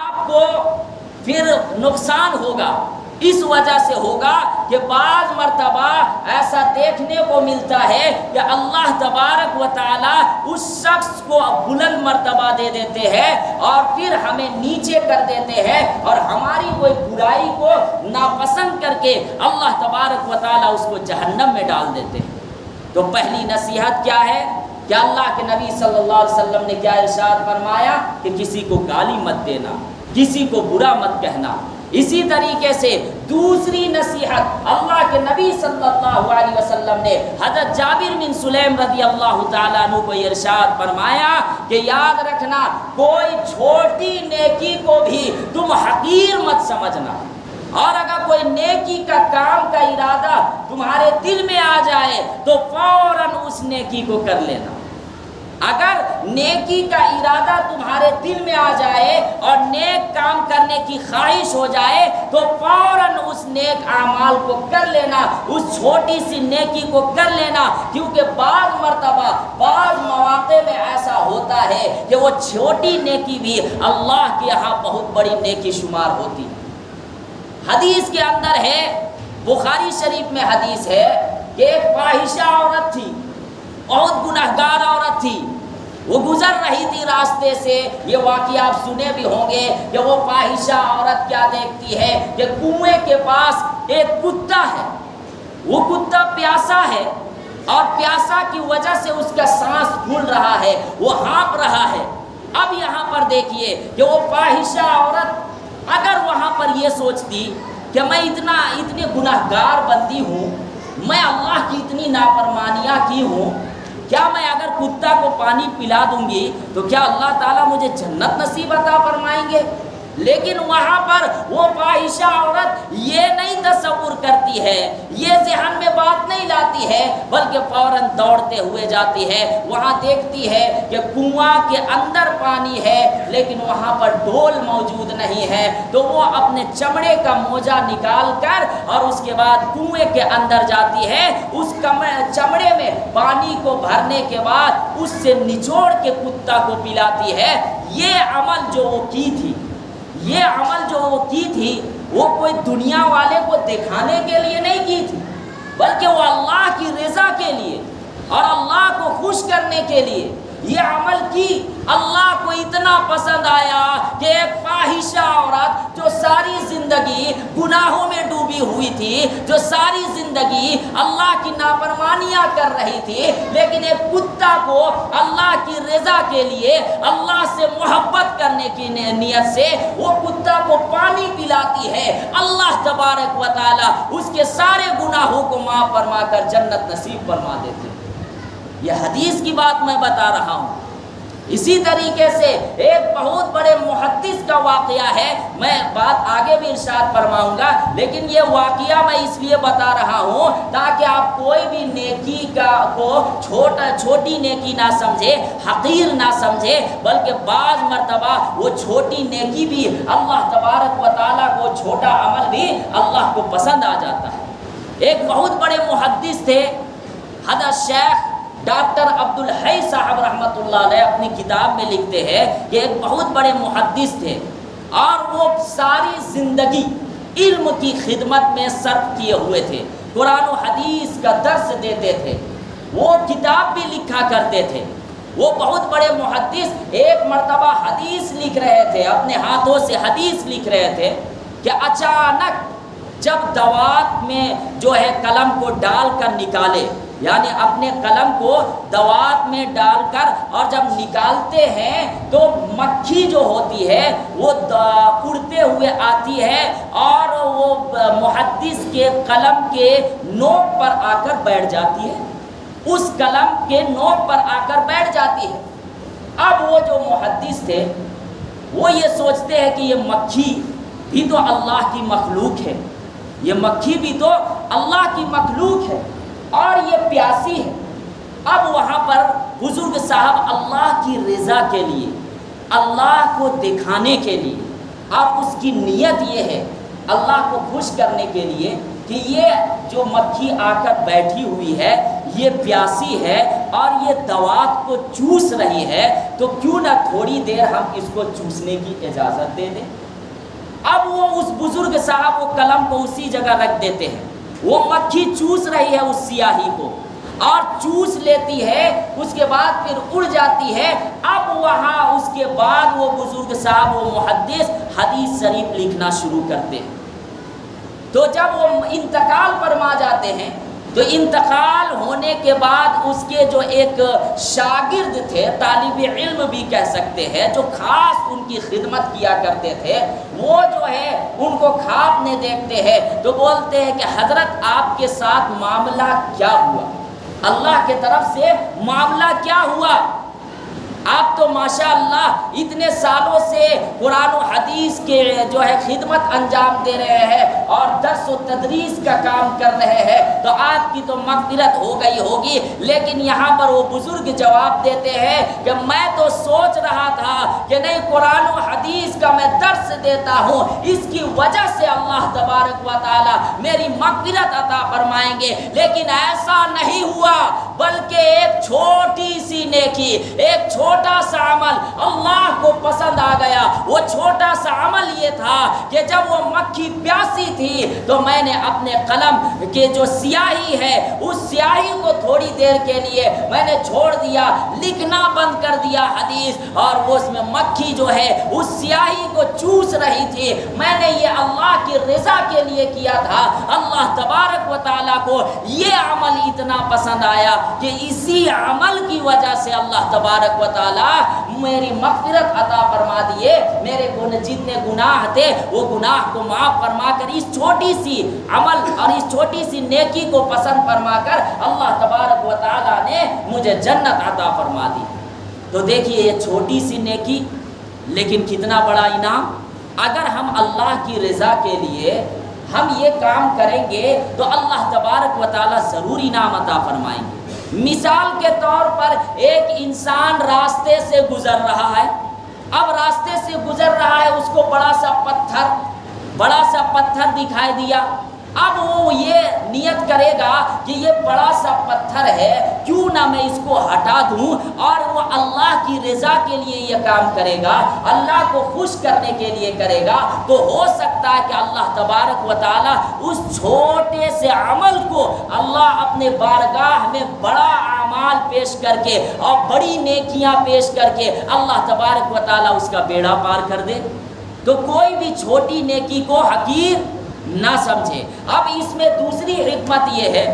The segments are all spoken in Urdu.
آپ کو پھر نقصان ہوگا، اس وجہ سے ہوگا کہ بعض مرتبہ ایسا دیکھنے کو ملتا ہے کہ اللہ تبارک و تعالیٰ اس شخص کو بلند مرتبہ دے دیتے ہیں اور پھر ہمیں نیچے کر دیتے ہیں، اور ہماری کوئی برائی کو ناپسند کر کے اللہ تبارک و تعالیٰ اس کو جہنم میں ڈال دیتے ہیں۔ تو پہلی نصیحت کیا ہے کہ اللہ کے نبی صلی اللہ علیہ وسلم نے کیا ارشاد فرمایا کہ کسی کو گالی مت دینا، کسی کو برا مت کہنا۔ اسی طریقے سے دوسری نصیحت اللہ کے نبی صلی اللہ علیہ وسلم نے حضرت جابر بن سلیم رضی اللہ تعالیٰ عنہ کو ارشاد فرمایا کہ یاد رکھنا کوئی چھوٹی نیکی کو بھی تم حقیر مت سمجھنا، اور اگر کوئی نیکی کا کام کا ارادہ تمہارے دل میں آ جائے تو فوراً اس نیکی کو کر لینا۔ اگر نیکی کا ارادہ تمہارے دل میں آ جائے اور نیک کام کرنے کی خواہش ہو جائے تو فوراً اس نیک اعمال کو کر لینا، اس چھوٹی سی نیکی کو کر لینا، کیونکہ بعض مرتبہ بعض مواقع میں ایسا ہوتا ہے کہ وہ چھوٹی نیکی بھی اللہ کے یہاں بہت بڑی نیکی شمار ہوتی ہے۔ حدیث کے اندر ہے، بخاری شریف میں حدیث ہے کہ ایک فاحشہ عورت تھی، بہت گنہگار عورت تھی، وہ گزر رہی تھی راستے سے۔ یہ واقعہ آپ سنے بھی ہوں گے کہ وہ فاحشہ عورت کیا دیکھتی ہے کہ کنویں کے پاس ایک کتا ہے، وہ کتا پیاسا ہے اور پیاسا کی وجہ سے اس کا سانس پھول رہا ہے، وہ ہانپ رہا ہے۔ اب یہاں پر دیکھیے کہ وہ فاحشہ عورت اگر وہاں پر یہ سوچتی کہ میں اتنے گنہگار بندی ہوں، میں اللہ کی اتنی نافرمانیاں کی ہوں، کیا میں اگر کتا کو پانی پلا دوں گی تو کیا اللہ تعالیٰ مجھے جنت نصیب عطا فرمائیں گے؟ لیکن وہاں پر وہ فاحشہ عورت یہ نہیں تصور کرتی ہے، یہ ذہن میں بات نہیں لاتی ہے، بلکہ فوراً دوڑتے ہوئے جاتی ہے۔ وہاں دیکھتی ہے کہ کنواں کے اندر پانی ہے لیکن وہاں پر ڈول موجود نہیں ہے، تو وہ اپنے چمڑے کا موزہ نکال کر اور اس کے بعد کنویں کے اندر جاتی ہے، اس چمڑے میں پانی کو بھرنے کے بعد اس سے نچوڑ کے کتا کو پلاتی ہے۔ یہ عمل جو وہ کی تھی، یہ عمل جو وہ کی تھی، وہ کوئی دنیا والے کو دکھانے کے لیے نہیں کی تھی، بلکہ وہ اللہ کی رضا کے لیے اور اللہ کو خوش کرنے کے لیے یہ عمل کی۔ اللہ کو اتنا پسند آیا کہ ایک فاحشہ عورت جو ساری زندگی گناہوں میں ڈوبی ہوئی تھی، جو ساری زندگی اللہ کی نافرمانیاں کر رہی تھی، لیکن ایک کتا کو اللہ کی رضا کے لیے، اللہ سے محبت کرنے کی نیت سے وہ کتا کو پانی پلاتی ہے۔ اللہ تبارک و تعالی اس کے سارے گناہوں کو معاف فرما کر جنت نصیب فرما دیتے ہیں۔ یہ حدیث کی بات میں بتا رہا ہوں۔ اسی طریقے سے ایک بہت بڑے محدث کا واقعہ ہے، میں بات آگے بھی ارشاد فرماؤں گا، لیکن یہ واقعہ میں اس لیے بتا رہا ہوں تاکہ آپ کوئی بھی نیکی کو چھوٹی نیکی نہ سمجھے، حقیر نہ سمجھے، بلکہ بعض مرتبہ وہ چھوٹی نیکی بھی اللہ تبارک و تعالیٰ کو، چھوٹا عمل بھی اللہ کو پسند آ جاتا ہے۔ ایک بہت بڑے محدث تھے، حضرت شیخ ڈاکٹر عبدالحی صاحب رحمۃ اللہ علیہ اپنی کتاب میں لکھتے ہیں کہ ایک بہت بڑے محدث تھے اور وہ ساری زندگی علم کی خدمت میں صرف کیے ہوئے تھے، قرآن و حدیث کا درس دیتے تھے، وہ کتاب بھی لکھا کرتے تھے۔ وہ بہت بڑے محدث ایک مرتبہ حدیث لکھ رہے تھے، اپنے ہاتھوں سے حدیث لکھ رہے تھے کہ اچانک جب دوات میں جو ہے قلم کو ڈال کر نکالے، یعنی اپنے قلم کو دوات میں ڈال کر اور جب نکالتے ہیں تو مکھی جو ہوتی ہے وہ اڑتے ہوئے آتی ہے اور وہ محدث کے قلم کے نوک پر آ کر بیٹھ جاتی ہے، اس قلم کے نوک پر آ کر بیٹھ جاتی ہے۔ اب وہ جو محدث تھے وہ یہ سوچتے ہیں کہ یہ مکھی بھی تو اللہ کی مخلوق ہے، یہ مکھی بھی تو اللہ کی مخلوق ہے اور یہ پیاسی ہے۔ اب وہاں پر بزرگ صاحب اللہ کی رضا کے لیے، اللہ کو دکھانے کے لیے، اور اس کی نیت یہ ہے اللہ کو خوش کرنے کے لیے کہ یہ جو مکھی آ کر بیٹھی ہوئی ہے یہ پیاسی ہے اور یہ دوات کو چوس رہی ہے تو کیوں نہ تھوڑی دیر ہم اس کو چوسنے کی اجازت دے دیں۔ اب وہ اس بزرگ صاحب وہ قلم کو اسی جگہ رکھ دیتے ہیں، وہ مکھی چوس رہی ہے اس سیاہی کو اور چوس لیتی ہے، اس کے بعد پھر اڑ جاتی ہے۔ اب وہاں اس کے بعد وہ بزرگ صاحب وہ محدث حدیث شریف لکھنا شروع کرتے ہیں۔ تو جب وہ انتقال فرما جاتے ہیں تو انتقال ہونے کے بعد اس کے جو ایک شاگرد تھے، طالب علم بھی کہہ سکتے ہیں، جو خاص ان کی خدمت کیا کرتے تھے، وہ جو ہے ان کو خواب میں دیکھتے ہیں تو بولتے ہیں کہ حضرت آپ کے ساتھ معاملہ کیا ہوا، اللہ کے طرف سے معاملہ کیا ہوا؟ آپ تو ماشاءاللہ اتنے سالوں سے قرآن و حدیث کے جو ہے خدمت انجام دے رہے ہیں اور درس و تدریس کا کام کر رہے ہیں، تو آپ کی تو مغفرت ہو گئی ہوگی، لیکن یہاں پر وہ بزرگ جواب دیتے ہیں کہ میں تو سوچ رہا تھا کہ نہیں قرآن و حدیث کا میں درس دیتا ہوں، اس کی وجہ سے اللہ تبارک و تعالی میری مغفرت عطا فرمائیں گے، لیکن ایسا نہیں ہوا، بلکہ ایک چھوٹی سی نیکی، ایک چھوٹا سا عمل اللہ کو پسند آ گیا۔ وہ چھوٹا سا عمل یہ تھا کہ جب وہ مکھی پیاسی تھی تو میں نے اپنے قلم کے جو سیاہی ہے اس سیاہی کو تھوڑی دیر کے لیے میں نے چھوڑ دیا، لکھنا بند کر دیا حدیث، اور وہ اس میں مکھی جو ہے اس سیاہی کو چوس رہی تھی۔ میں نے یہ اللہ کی رضا کے لیے کیا تھا۔ اللہ تبارک و تعالیٰ کو یہ عمل اتنا پسند آیا کہ اسی عمل کی وجہ سے اللہ تبارک و تعالیٰ میری مغفرت عطا فرما دیے، میرے جتنے گناہ تھے وہ گناہ کو معاف فرما کر اس چھوٹی سی عمل اور اس چھوٹی سی نیکی کو پسند فرما کر اللہ تبارک و تعالیٰ نے مجھے جنت عطا فرما دی۔ تو دیکھیے یہ چھوٹی سی نیکی لیکن کتنا بڑا انعام۔ اگر ہم اللہ کی رضا کے لیے ہم یہ کام کریں گے تو اللہ تبارک و تعالیٰ ضرور انعام عطا فرمائیں گے۔ مثال کے طور پر ایک انسان راستے سے گزر رہا ہے، اب راستے سے گزر رہا ہے، اس کو بڑا سا پتھر دکھائی دیا، اب وہ یہ نیت کرے گا کہ یہ بڑا سا پتھر ہے، کیوں نہ میں اس کو ہٹا دوں، اور وہ اللہ کی رضا کے لیے یہ کام کرے گا، اللہ کو خوش کرنے کے لیے کرے گا، تو ہو سکتا ہے کہ اللہ تبارک و تعالیٰ اس چھوٹے سے عمل کو اللہ اپنے بارگاہ میں بڑا اعمال پیش کر کے اور بڑی نیکیاں پیش کر کے اللہ تبارک و تعالیٰ اس کا بیڑا پار کر دے۔ تو کوئی بھی چھوٹی نیکی کو حقیر نہ سمجھے۔ اب اس میں دوسری حکمت یہ ہے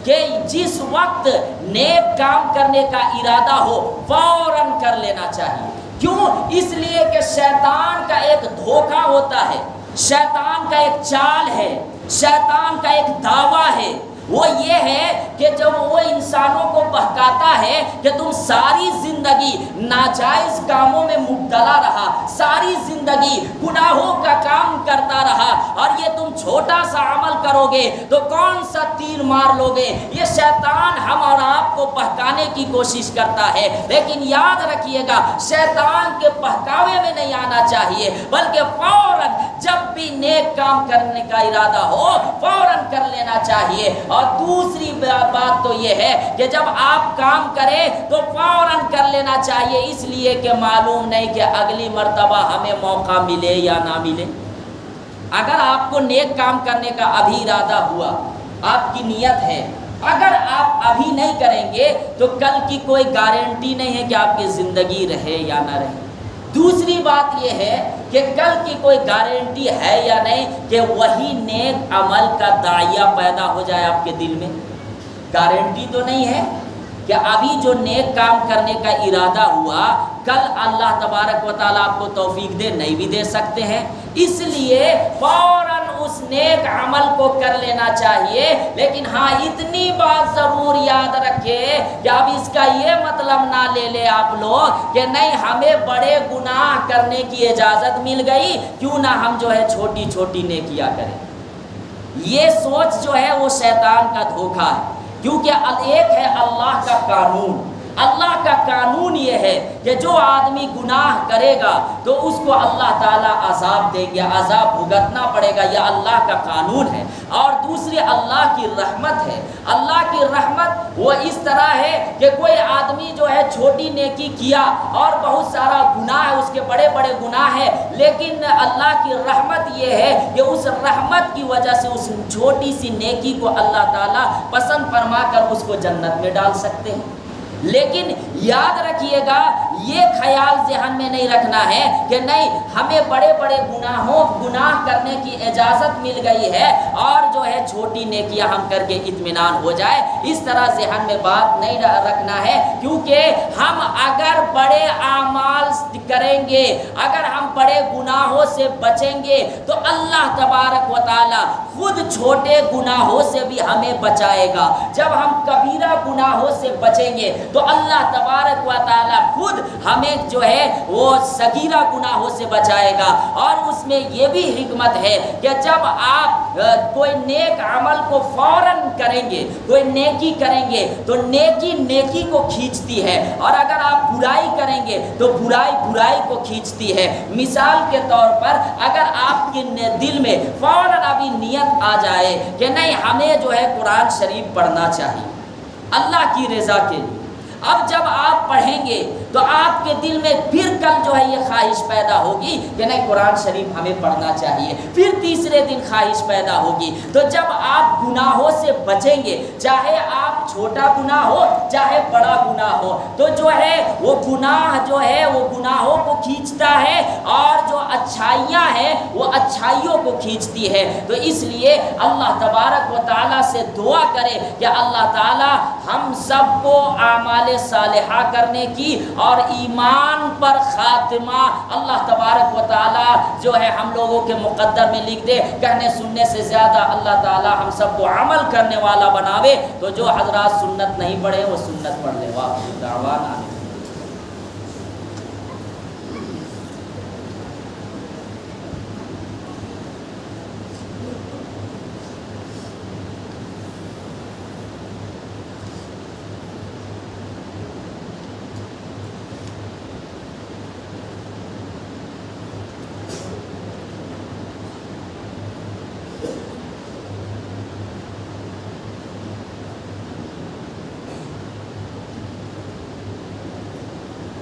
کہ جس وقت نیک کام کرنے کا ارادہ ہو فوراً کر لینا چاہیے۔ کیوں؟ اس لیے کہ شیطان کا ایک دھوکہ ہوتا ہے، شیطان کا ایک چال ہے، شیطان کا ایک دعویٰ ہے، وہ یہ ہے کہ جب وہ انسانوں کو بہکاتا ہے کہ تم ساری زندگی ناجائز کاموں میں مبتلا رہا، ساری زندگی گناہوں کا کام کرتا رہا، اور یہ تم چھوٹا سا عمل کرو گے تو کون سا تیر مار لو گے، یہ شیطان ہم اور آپ کو بہکانے کی کوشش کرتا ہے۔ لیکن یاد رکھیے گا شیطان کے بہکاوے میں نہیں آنا چاہیے، بلکہ فوراً جب بھی نیک کام کرنے کا ارادہ ہو فوراً کر لینا چاہیے۔ اور دوسری بات تو یہ ہے کہ جب آپ کام کریں تو فوراً کر لینا چاہیے، اس لیے کہ معلوم نہیں کہ اگلی مرتبہ ہمیں موقع ملے یا نہ ملے۔ اگر آپ کو نیک کام کرنے کا ابھی ارادہ ہوا، آپ کی نیت ہے، اگر آپ ابھی نہیں کریں گے تو کل کی کوئی گارنٹی نہیں ہے کہ آپ کی زندگی رہے یا نہ رہے۔ دوسری بات یہ ہے کہ کل کی کوئی گارنٹی ہے یا نہیں کہ وہی نیک عمل کا داعیہ پیدا ہو جائے آپ کے دل میں، گارنٹی تو نہیں ہے کہ ابھی جو نیک کام کرنے کا ارادہ ہوا کل اللہ تبارک و تعالیٰ آپ کو توفیق دے، نہیں بھی دے سکتے ہیں۔ اس لیے فوراً اس نیک عمل کو کر لینا چاہیے، لیکن ہاں اتنی بات ضرور یاد رکھے کہ اب اس کا یہ مطلب نہ لے لے آپ لوگ کہ نہیں ہمیں بڑے گناہ کرنے کی اجازت مل گئی، کیوں نہ ہم جو ہے چھوٹی چھوٹی نیکیاں کریں۔ یہ سوچ جو ہے وہ شیطان کا دھوکہ ہے، کیونکہ ایک ہے اللہ کا قانون، اللہ کا قانون یہ ہے کہ جو آدمی گناہ کرے گا تو اس کو اللہ تعالیٰ عذاب دیں گے، عذاب بھگتنا پڑے گا، یہ اللہ کا قانون ہے۔ اور دوسری اللہ کی رحمت ہے۔ اللہ کی رحمت وہ اس طرح ہے کہ کوئی آدمی جو ہے چھوٹی نیکی کیا اور بہت سارا گناہ ہے، اس کے بڑے بڑے گناہ ہے، لیکن اللہ کی رحمت یہ ہے کہ اس رحمت کی وجہ سے اس چھوٹی سی نیکی کو اللہ تعالیٰ پسند فرما کر اس کو جنت میں ڈال سکتے ہیں۔ لیکن یاد رکھیے گا، یہ خیال ذہن میں نہیں رکھنا ہے کہ نہیں ہمیں بڑے بڑے گناہ کرنے کی اجازت مل گئی ہے اور جو ہے چھوٹی نیکیاں ہم کر کے اطمینان ہو جائے، اس طرح ذہن میں بات نہیں رکھنا ہے، کیونکہ ہم اگر بڑے اعمال کریں گے، اگر ہم بڑے گناہوں سے بچیں گے تو اللہ تبارک و تعالی خود چھوٹے گناہوں سے بھی ہمیں بچائے گا۔ جب ہم کبیرہ گناہوں سے بچیں گے تو اللہ تبارک و تعالی خود ہمیں جو ہے وہ صغیرہ گناہوں سے بچائے گا۔ اور اس میں یہ بھی حکمت ہے کہ جب آپ کوئی نیک عمل کو فوراً کریں گے، کوئی نیکی کریں گے تو نیکی کو کھینچتی ہے، اور اگر آپ برائی کریں گے تو برائی کو کھینچتی ہے۔ مثال کے طور پر اگر آپ کے دل میں فوراً ابھی نیت آ جائے کہ نہیں ہمیں جو ہے قرآن شریف پڑھنا چاہیے اللہ کی رضا کے لیے، اب جب آپ پڑھیں گے تو آپ کے دل میں پھر کل جو ہے یہ خواہش پیدا ہوگی کہ نہیں قرآن شریف ہمیں پڑھنا چاہیے، پھر تیسرے دن خواہش پیدا ہوگی۔ تو جب آپ گناہوں سے بچیں گے، چاہے آپ چھوٹا گناہ ہو چاہے بڑا گناہ ہو، تو جو ہے وہ گناہ جو ہے وہ گناہوں کو کھینچتا ہے، اور جو اچھائیاں ہیں وہ اچھائیوں کو کھینچتی ہے۔ تو اس لیے اللہ تبارک و تعالیٰ سے دعا کرے کہ اللہ تعالیٰ ہم سب کو اعمال صالحہ کرنے کی اور ایمان پر خاتمہ اللہ تبارک و تعالیٰ جو ہے ہم لوگوں کے مقدر میں لکھ دے۔ کہنے سننے سے زیادہ اللہ تعالیٰ ہم سب کو عمل کرنے والا بناوے۔ تو جو حضرات سنت نہیں پڑھے وہ سنت پڑھ لے۔ واہ دعوانا